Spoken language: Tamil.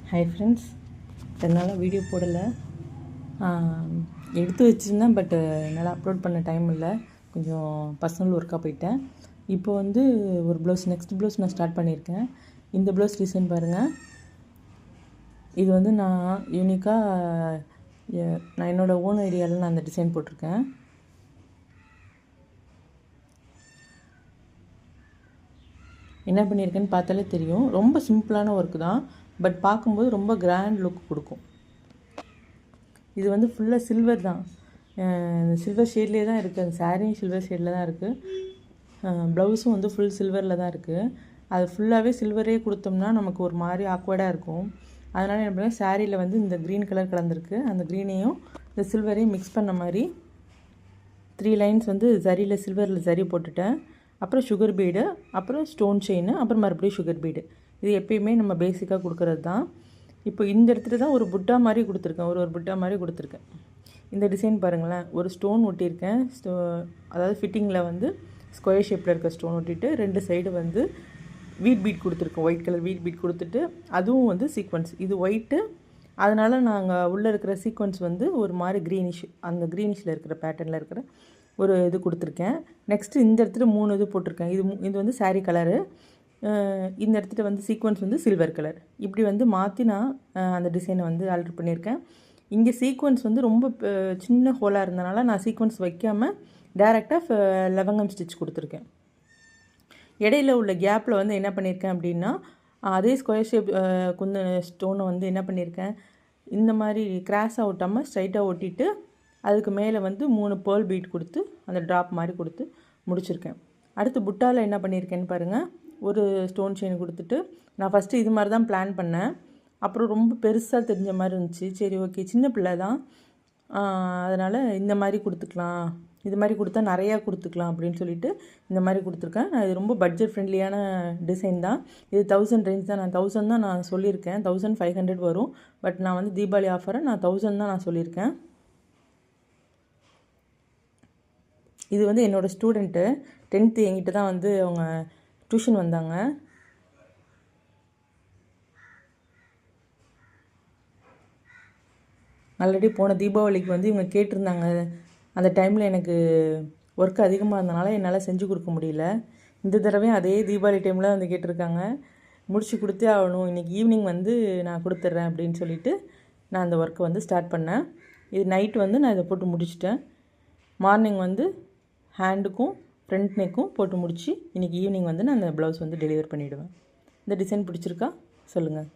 ஹாய் ஃப்ரெண்ட்ஸ், என்னால் வீடியோ போடலை, எடுத்து வச்சுருந்தேன். பட்டு என்னால் அப்லோட் பண்ண டைம் இல்லை, கொஞ்சம் பர்சனல் ஒர்க்காக போயிட்டேன். இப்போ வந்து ஒரு ப்ளவுஸ், நெக்ஸ்ட் ப்ளவுஸ் நான் ஸ்டார்ட் பண்ணியிருக்கேன். இந்த ப்ளவுஸ் டிசைன் பாருங்கள். இது வந்து நான் யூனிக்காக நான் என்னோடய ஓன் ஐடியாவில் நான் அந்த டிசைன் போட்டிருக்கேன். என்ன பண்ணியிருக்கேன்னு பார்த்தாலே தெரியும். ரொம்ப சிம்பிளான ஒர்க்கு தான், பட் பார்க்கும்போது ரொம்ப கிராண்ட் லுக் கொடுக்கும். இது வந்து ஃபுல்லாக சில்வர் தான், சில்வர் ஷேட்லேயே தான் இருக்குது. அந்த சாரியும் சில்வர் ஷேடில் தான் இருக்குது. ப்ளவுஸும் வந்து ஃபுல் சில்வரில் தான் இருக்குது. அது ஃபுல்லாகவே சில்வரே கொடுத்தோம்னா நமக்கு ஒரு மாதிரி ஆக்வர்டாக இருக்கும். அதனால் என்ன பண்ணுவேன், சாரியில் வந்து இந்த க்ரீன் கலர் கலந்துருக்கு, அந்த க்ரீனையும் இந்த சில்வரையும் மிக்ஸ் பண்ண மாதிரி 3 லைன்ஸ் வந்து சரியில் சில்வரில் சரி போட்டுட்டேன். அப்புறம் சுகர் பீடு, அப்புறம் ஸ்டோன் செயின், அப்புறம் மறுபடியும் சுகர் பீடு. இது எப்பயுமே நம்ம பேசிக்காக கொடுக்குறது தான். இப்போ இந்த இடத்துல தான் ஒரு புட்டா மாதிரி கொடுத்துருக்கேன், ஒரு புட்டா மாதிரி கொடுத்துருக்கேன். இந்த டிசைன் பாருங்களேன், ஒரு ஸ்டோன் ஒட்டியிருக்கேன். அதாவது ஃபிட்டிங்கில் வந்து ஸ்கொயர் ஷேப்பில் இருக்க ஸ்டோன் ஒட்டிட்டு 2 சைடு வந்து வீட் பீட் கொடுத்துருக்கோம். ஒயிட் கலர் வீட் பீட் கொடுத்துட்டு அதுவும் வந்து சீக்வன்ஸ். இது ஒயிட்டு, அதனால் நாங்கள் உள்ளே இருக்கிற சீக்வன்ஸ் வந்து ஒரு மாதிரி க்ரீனிஷ், அந்த க்ரீனிஷில் இருக்கிற பேட்டர்னில் இருக்கிற ஒரு இது கொடுத்துருக்கேன். நெக்ஸ்ட்டு இந்த இடத்துல 3 இது போட்டிருக்கேன். இது வந்து சாரீ கலரு. இந்த இடத்துல வந்து சீக்வன்ஸ் வந்து சில்வர் கலர். இப்படி வந்து மாற்றி நான் அந்த டிசைனை வந்து ஆல்டர் பண்ணியிருக்கேன். இங்கே சீக்வன்ஸ் வந்து ரொம்ப சின்ன ஹோலாக இருந்தனால நான் சீக்வன்ஸ் வைக்காமல் டேரெக்டாக லவங்கம் ஸ்டிச் கொடுத்துருக்கேன். இடையில உள்ள கேப்பில் வந்து என்ன பண்ணியிருக்கேன் அப்படின்னா, அதே ஸ்கொயர் ஷேப் குந்த ஸ்டோனை வந்து என்ன பண்ணியிருக்கேன், இந்த மாதிரி கிராஸாக ஒட்டாமல் ஸ்ட்ரைட்டாக ஒட்டிட்டு அதுக்கு மேலே வந்து 3 பேர்ல் பீட் கொடுத்து அந்த ட்ராப் மாதிரி கொடுத்து முடிச்சிருக்கேன். அடுத்து புட்டாவில் என்ன பண்ணியிருக்கேன்னு பாருங்கள். ஒரு ஸ்டோன் செயின் கொடுத்துட்டு, நான் ஃபஸ்ட்டு இது மாதிரி தான் பிளான் பண்ணேன். அப்புறம் ரொம்ப பெருசாக தெரிஞ்ச மாதிரி இருந்துச்சு. சரி ஓகே, சின்ன பிள்ளை தான், அதனால் இந்த மாதிரி கொடுத்துக்கலாம், இது மாதிரி கொடுத்தா நிறையா கொடுத்துக்கலாம் அப்படின்னு சொல்லிட்டு இந்த மாதிரி கொடுத்துருக்கேன். நான் இது ரொம்ப பட்ஜெட் ஃப்ரெண்ட்லியான டிசைன் தான். இது 1000 ரேஞ்ச் தான். நான் 1000 தான் நான் சொல்லியிருக்கேன். 1500 வரும். பட் நான் வந்து தீபாவளி ஆஃபரை நான் 1000 தான் நான் சொல்லியிருக்கேன். இது வந்து என்னோடய ஸ்டூடெண்ட்டு 10th என்கிட்ட தான் வந்து அவங்க டியூஷன் வந்தாங்க. ஆல்ரெடி போன தீபாவளிக்கு வந்து இவங்க கேட்டிருந்தாங்க. அந்த டைமில் எனக்கு ஒர்க் அதிகமாக இருந்தனால என்னால் செஞ்சு கொடுக்க முடியல. இந்த தடவையும் அதே தீபாவளி டைமில் வந்து கேட்டிருக்காங்க. முடிச்சு கொடுத்தே ஆகணும், இன்றைக்கி ஈவினிங் வந்து நான் கொடுத்துட்றேன் அப்படின்னு சொல்லிவிட்டு நான் அந்த ஒர்க்கை வந்து ஸ்டார்ட் பண்ணேன். இது நைட்டு வந்து நான் இதை போட்டு முடிச்சிட்டேன். மார்னிங் வந்து ஹேண்டுக்கும் ஃப்ரண்ட் நெக்கும் போட்டு முடித்து இன்றைக்கி ஈவினிங் வந்து நான் அந்த ப்ளவுஸ் வந்து டெலிவர் பண்ணிவிடுவேன். இந்த டிசைன் பிடிச்சிருக்கா சொல்லுங்கள்.